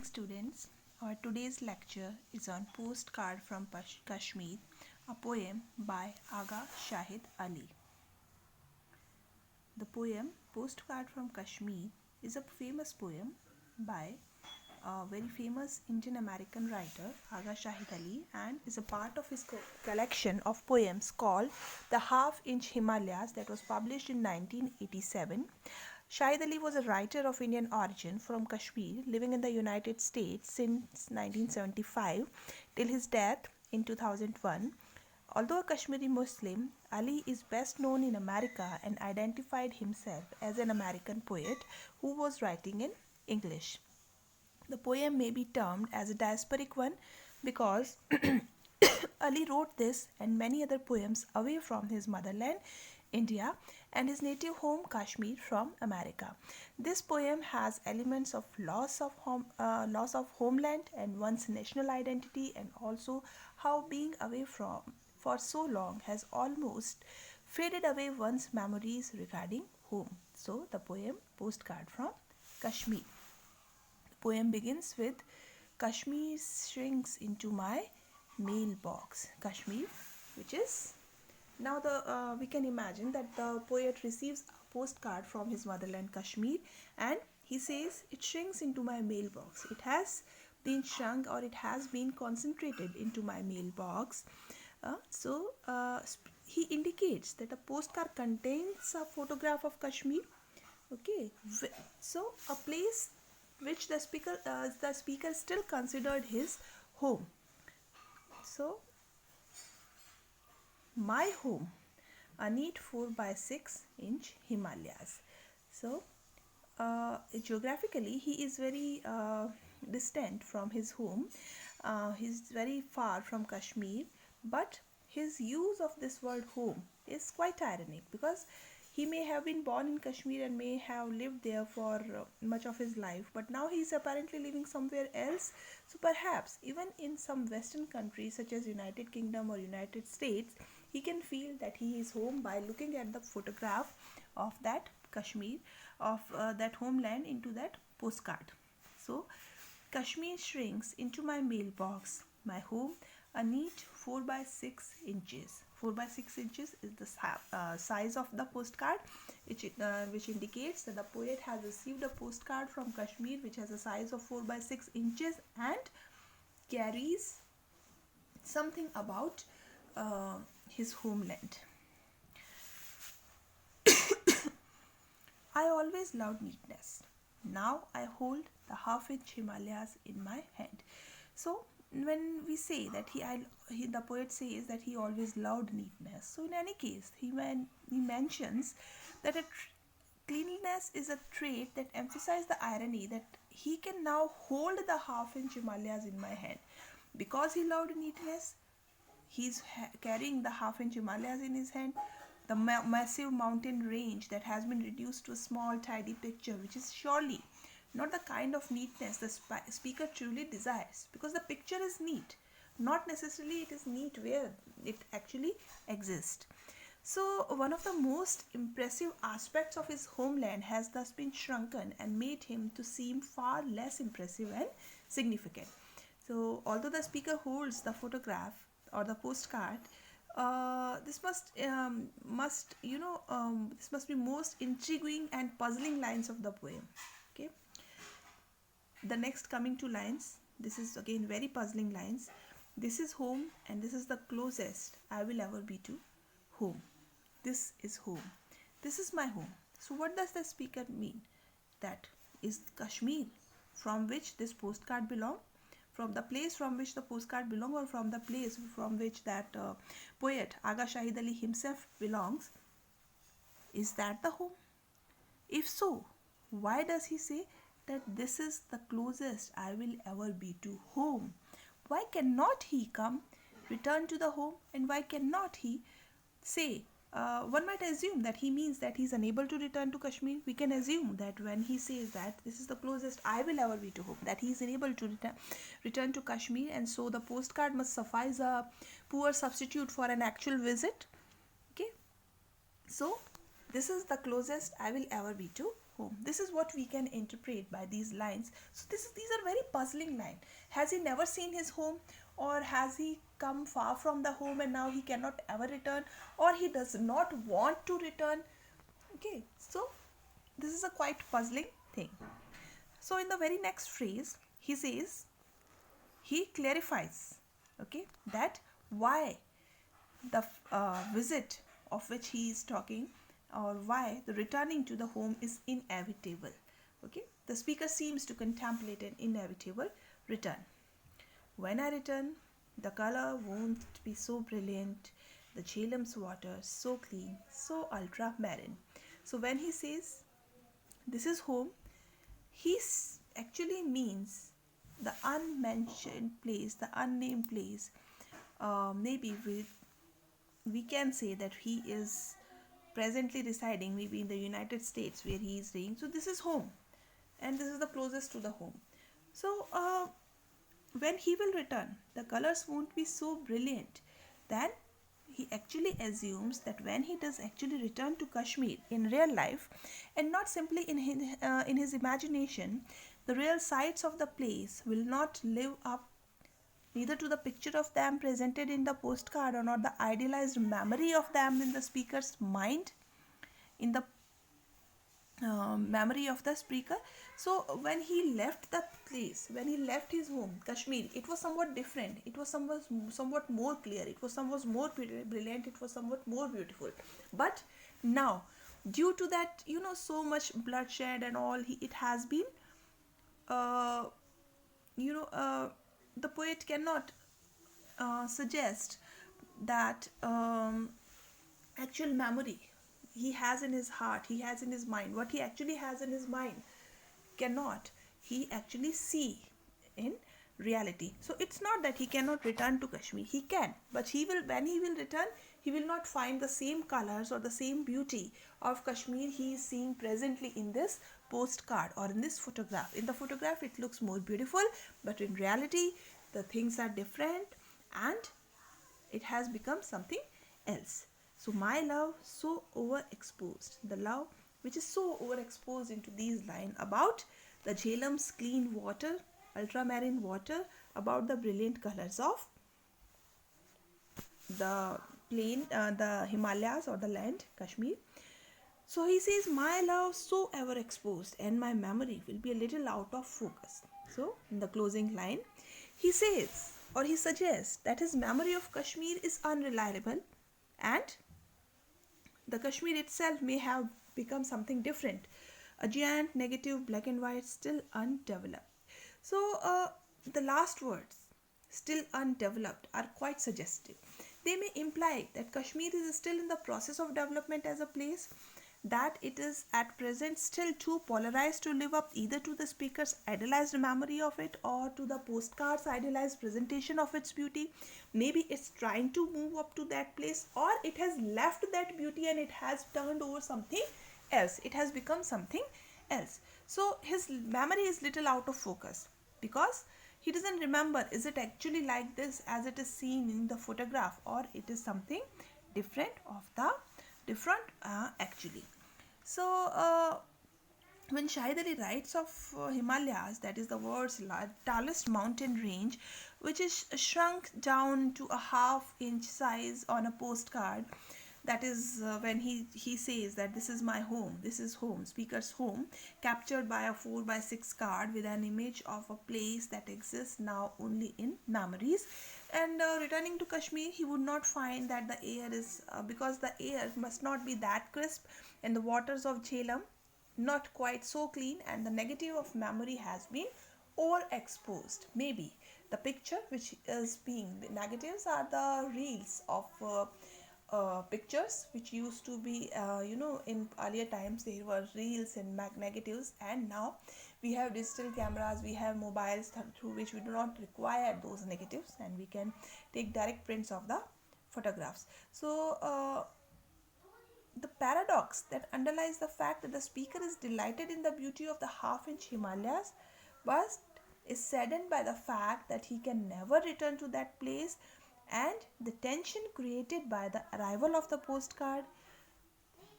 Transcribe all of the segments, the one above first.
Students, our today's lecture is on Postcard from Kashmir, a poem by Aga Shahid Ali. The poem Postcard from Kashmir is a famous poem by a very famous Indian American writer Aga Shahid Ali and is a part of his collection of poems called The Half Inch Himalayas that was published in 1987. Shahid Ali was a writer of Indian origin from Kashmir, living in the United States since 1975 till his death in 2001. Although a Kashmiri Muslim, Ali is best known in America and identified himself as an American poet who was writing in English. The poem may be termed as a diasporic one because Ali wrote this and many other poems away from his motherland, India, and his native home, Kashmir, from America. This poem has elements of loss of homeland and one's national identity, and also how being away from for so long has almost faded away one's memories regarding home. So, the poem Postcard from Kashmir. The poem begins with Kashmir shrinks into my mailbox. Kashmir, which is now we can imagine that the poet receives a postcard from his motherland Kashmir and he says it shrinks into my mailbox. It has been shrunk or it has been concentrated into my mailbox. He indicates that a postcard contains a photograph of Kashmir. Okay, so a place which the speaker still considered his home. So, my home, a neat 4x6-inch Himalayas. So, geographically, he is very distant from his home. He's very far from Kashmir, but his use of this word home is quite ironic because he may have been born in Kashmir and may have lived there for much of his life, but now he is apparently living somewhere else. So perhaps even in some Western countries such as United Kingdom or United States, he can feel that he is home by looking at the photograph of that Kashmir, of that homeland into that postcard. So, Kashmir shrinks into my mailbox, my home, a neat 4x6 inches. 4x6 inches is the size of the postcard, which indicates that the poet has received a postcard from Kashmir which has a size of 4x6 inches and carries something about his homeland. I always loved neatness. Now I hold the half-inch Himalayas in my hand. So when we say that the poet says that he always loved neatness. So in any case, he mentions that cleanliness is a trait that emphasizes the irony that he can now hold the half-inch Himalayas in my hand. Because he loved neatness, he's carrying the half-inch Himalayas in his hand, the massive mountain range that has been reduced to a small tidy picture, which is surely not the kind of neatness the speaker truly desires, because the picture is neat, not necessarily it is neat where it actually exists. So one of the most impressive aspects of his homeland has thus been shrunken and made him to seem far less impressive and significant. So although the speaker holds the photograph or the postcard, this must be most intriguing and puzzling lines of the poem. Okay. The next coming two lines, this is again very puzzling lines. This is home and this is the closest I will ever be to home. This is home. This is my home. So what does the speaker mean? That is Kashmir from which this postcard belongs, from the place from which the postcard belongs, or from the place from which that poet Aga Shahid Ali himself belongs. Is that the home? If so, why does he say that this is the closest I will ever be to home? Why cannot he return to the home, and why cannot he say, one might assume that he means that he is unable to return to Kashmir. We can assume that when he says that this is the closest I will ever be to home, that he is unable to return to Kashmir, and so the postcard must suffice a poor substitute for an actual visit. Okay, so this is the closest I will ever be to home. This is what we can interpret by these lines. So these are very puzzling lines. Has he never seen his home, or has he come far from the home and now he cannot ever return, or he does not want to return? Okay, so this is a quite puzzling thing. So in the very next phrase, he says, he clarifies, okay, that why the visit of which he is talking, or why the returning to the home is inevitable. Okay, the speaker seems to contemplate an inevitable return. When I return, the color won't be so brilliant, the Jhelum's water so clean, so ultramarine. So when he says this is home, he actually means the unmentioned place, the unnamed place. Maybe we can say that he is presently residing maybe in the United States where he is staying. So this is home, and this is the closest to the home. So when he will return, the colors won't be so brilliant. Then he actually assumes that when he does actually return to Kashmir in real life, and not simply in his imagination, the real sights of the place will not live up neither to the picture of them presented in the postcard, or not the idealized memory of them in the speaker's mind, in the memory of the speaker. So when he left the place, when he left his home, Kashmir, it was somewhat different. It was somewhat more clear. It was somewhat more brilliant. It was somewhat more beautiful. But now, due to that, so much bloodshed and all, it has been, uh, the poet cannot suggest that actual memory he has in his heart, he has in his mind. What he actually has in his mind cannot he actually see in reality. So it's not that he cannot return to Kashmir. He can, but when he will return, he will not find the same colors or the same beauty of Kashmir he is seeing presently in this postcard or in this photograph. In the photograph it looks more beautiful, but in reality the things are different and it has become something else. So my love so overexposed, the love which is so overexposed into these lines about the Jhelum's clean water, ultramarine water, about the brilliant colors of the plain, the Himalayas or the land, Kashmir. So he says, my love so ever exposed and my memory will be a little out of focus. So in the closing line, he says, or he suggests, that his memory of Kashmir is unreliable and the Kashmir itself may have become something different, a giant negative black and white still undeveloped. So the last words, still undeveloped, are quite suggestive. They may imply that Kashmir is still in the process of development as a place, that it is at present still too polarized to live up either to the speaker's idealized memory of it or to the postcard's idealized presentation of its beauty. Maybe it's trying to move up to that place, or it has left that beauty and it has turned over something else. It has become something else. So his memory is little out of focus because he doesn't remember, is it actually like this as it is seen in the photograph, or it is something different actually. So when Shahid Ali writes of Himalayas, that is the world's tallest mountain range, which is shrunk down to a half-inch size on a postcard, that is when he says that this is my home, this is home, speaker's home, captured by a 4x6 card with an image of a place that exists now only in memories. And returning to Kashmir, he would not find that the air is, because the air must not be that crisp and the waters of Jhelum not quite so clean, and the negative of memory has been overexposed. Maybe the picture which is being, the negatives are the reels of pictures which used to be, in earlier times there were reels and negatives, and now we have digital cameras, we have mobiles through which we do not require those negatives and we can take direct prints of the photographs. So the paradox that underlies the fact that the speaker is delighted in the beauty of the half-inch Himalayas but is saddened by the fact that he can never return to that place, and the tension created by the arrival of the postcard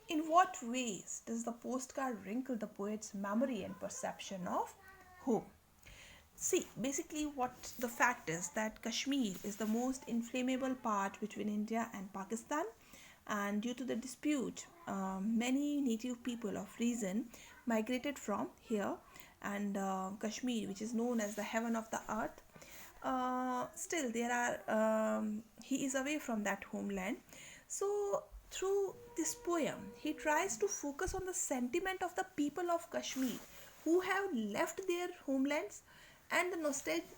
In what ways does the postcard wrinkle the poet's memory and perception of home? See, basically, what the fact is that Kashmir is the most inflammable part between India and Pakistan, and due to the dispute, many native people of region migrated from here, and Kashmir, which is known as the heaven of the earth, still there are he is away from that homeland. So through this poem he tries to focus on the sentiment of the people of Kashmir who have left their homelands, and the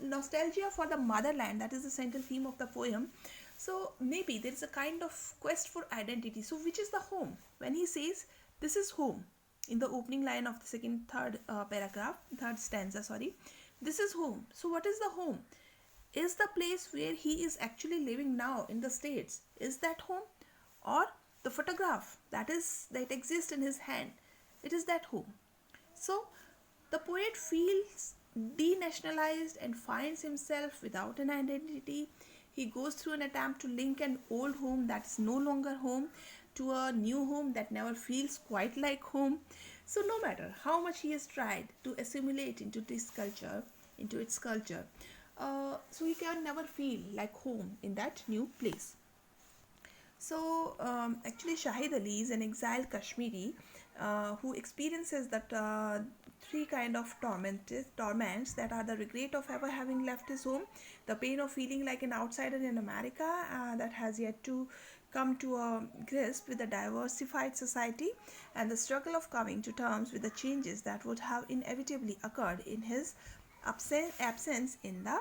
nostalgia for the motherland, that is the central theme of the poem. So maybe there is a kind of quest for identity. So which is the home? When he says this is home in the opening line of the third paragraph, third stanza, sorry, this is home. So what is the home? Is the place where he is actually living now in the States, is that home? Or the photograph that exists in his hand, it is that home? So the poet feels denationalized and finds himself without an identity. He goes through an attempt to link an old home that is no longer home to a new home that never feels quite like home. So no matter how much he has tried to assimilate into its culture, so he can never feel like home in that new place. So actually Shahid Ali is an exiled Kashmiri who experiences that three kind of torments, that are the regret of ever having left his home, the pain of feeling like an outsider in America that has yet to come to a grasp with a diversified society, and the struggle of coming to terms with the changes that would have inevitably occurred in his absence in the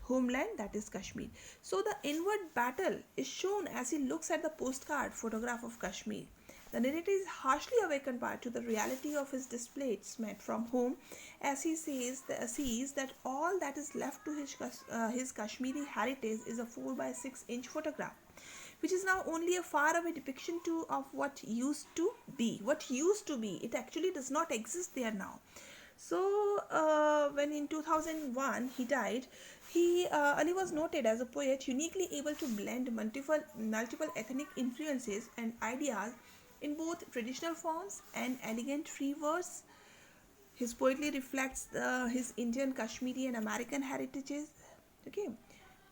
homeland, that is Kashmir. So the inward battle is shown as he looks at the postcard photograph of Kashmir. The narrator is harshly awakened by to the reality of his displacement from home, as he sees that all that is left to his Kashmiri heritage is a 4 by 6 inch photograph, which is now only a faraway depiction of what used to be. What used to be, it actually does not exist there now. So when in 2001 he died, Ali was noted as a poet uniquely able to blend multiple ethnic influences and ideas in both traditional forms and elegant free verse. His poetry reflects his Indian, Kashmiri, and American heritages. Okay,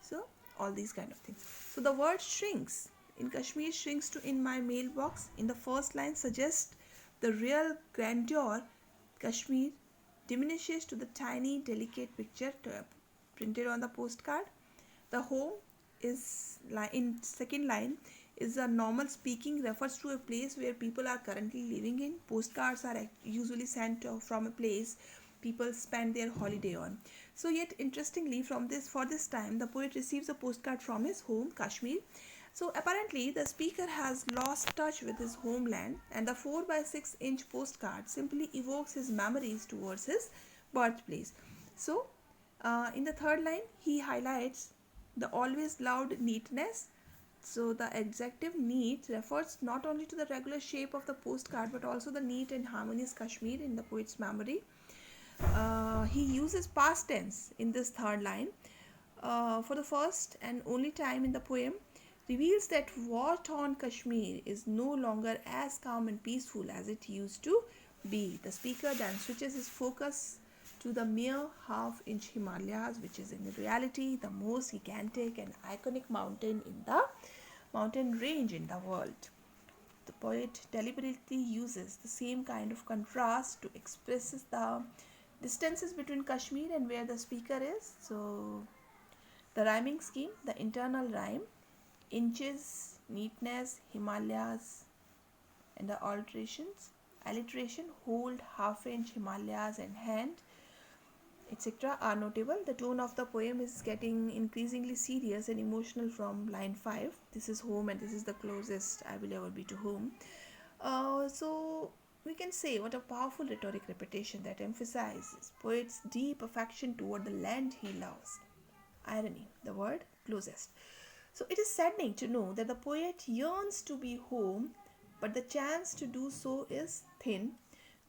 so all these kind of things. So the word shrinks in Kashmir shrinks to in my mailbox. In the first line suggests the real grandeur. Kashmir diminishes to the tiny, delicate picture printed on the postcard. The home is in second line is a normal speaking, refers to a place where people are currently living in. Postcards are usually sent from a place people spend their holiday on. So yet interestingly, for this time the poet receives a postcard from his home Kashmir. So apparently the speaker has lost touch with his homeland, and the 4 by 6 inch postcard simply evokes his memories towards his birthplace. So in the third line he highlights the always loud neatness. So the adjective neat refers not only to the regular shape of the postcard but also the neat and harmonious Kashmir in the poet's memory. He uses past tense in this third line for the first and only time in the poem, reveals that war-torn Kashmir is no longer as calm and peaceful as it used to be. The speaker then switches his focus to the mere half-inch Himalayas, which is in reality the most gigantic and iconic mountain range in the world. The poet deliberately uses the same kind of contrast to express the distances between Kashmir and where the speaker is. So the rhyming scheme, the internal rhyme, inches, neatness, Himalayas, and the alliteration, hold, half-inch, Himalayas, and hand, etc. are notable. The tone of the poem is getting increasingly serious and emotional from line 5. This is home and this is the closest I will ever be to home. So we can say what a powerful rhetoric repetition that emphasizes poet's deep affection toward the land he loves. Irony, the word closest. So it is saddening to know that the poet yearns to be home, but the chance to do so is thin.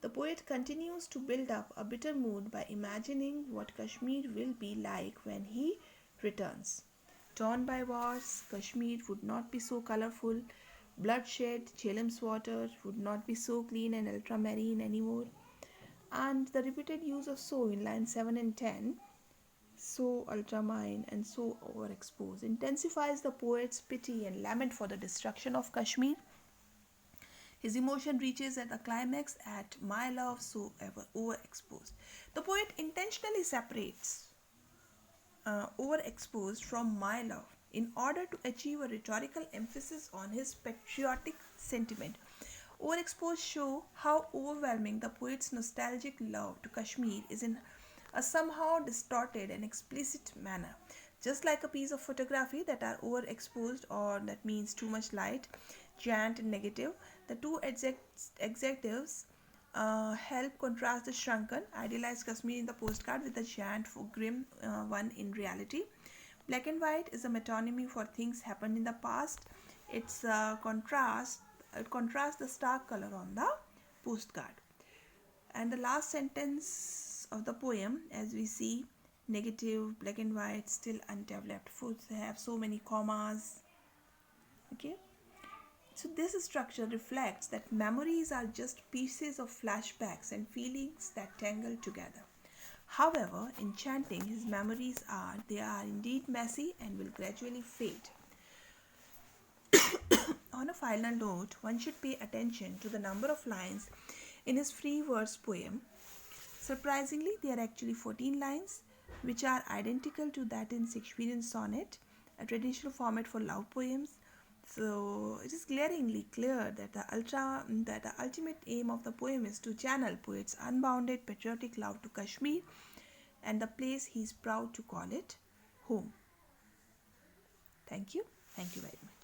The poet continues to build up a bitter mood by imagining what Kashmir will be like when he returns. Torn by wars, Kashmir would not be so colorful, bloodshed, Chalem's water would not be so clean and ultramarine anymore. And the repeated use of so in lines 7 and 10, so ultramarine and so overexposed, intensifies the poet's pity and lament for the destruction of Kashmir. His emotion reaches at the climax at my love so ever overexposed. The poet intentionally separates overexposed from my love in order to achieve a rhetorical emphasis on his patriotic sentiment. Overexposed show how overwhelming the poet's nostalgic love to Kashmir is in a somehow distorted and explicit manner. Just like a piece of photography that are overexposed or that means too much light, giant and negative, the two adjectives help contrast the shrunken, idealized Kashmir in the postcard with the giant, grim one in reality. Black and white is a metonymy for things happened in the past. It's a contrast. It contrasts the stark color on the postcard. And the last sentence of the poem, as we see, negative, black and white, still undeveloped. Foods have so many commas. Okay. So this structure reflects that memories are just pieces of flashbacks and feelings that tangle together. However, in chanting, his memories are indeed messy and will gradually fade. On a final note, one should pay attention to the number of lines in his free verse poem. Surprisingly, there are actually 14 lines, which are identical to that in Shakespearean sonnet, a traditional format for love poems. So it is glaringly clear that the ultimate aim of the poem is to channel poet's unbounded patriotic love to Kashmir and the place he is proud to call it home. Thank you. Thank you very much.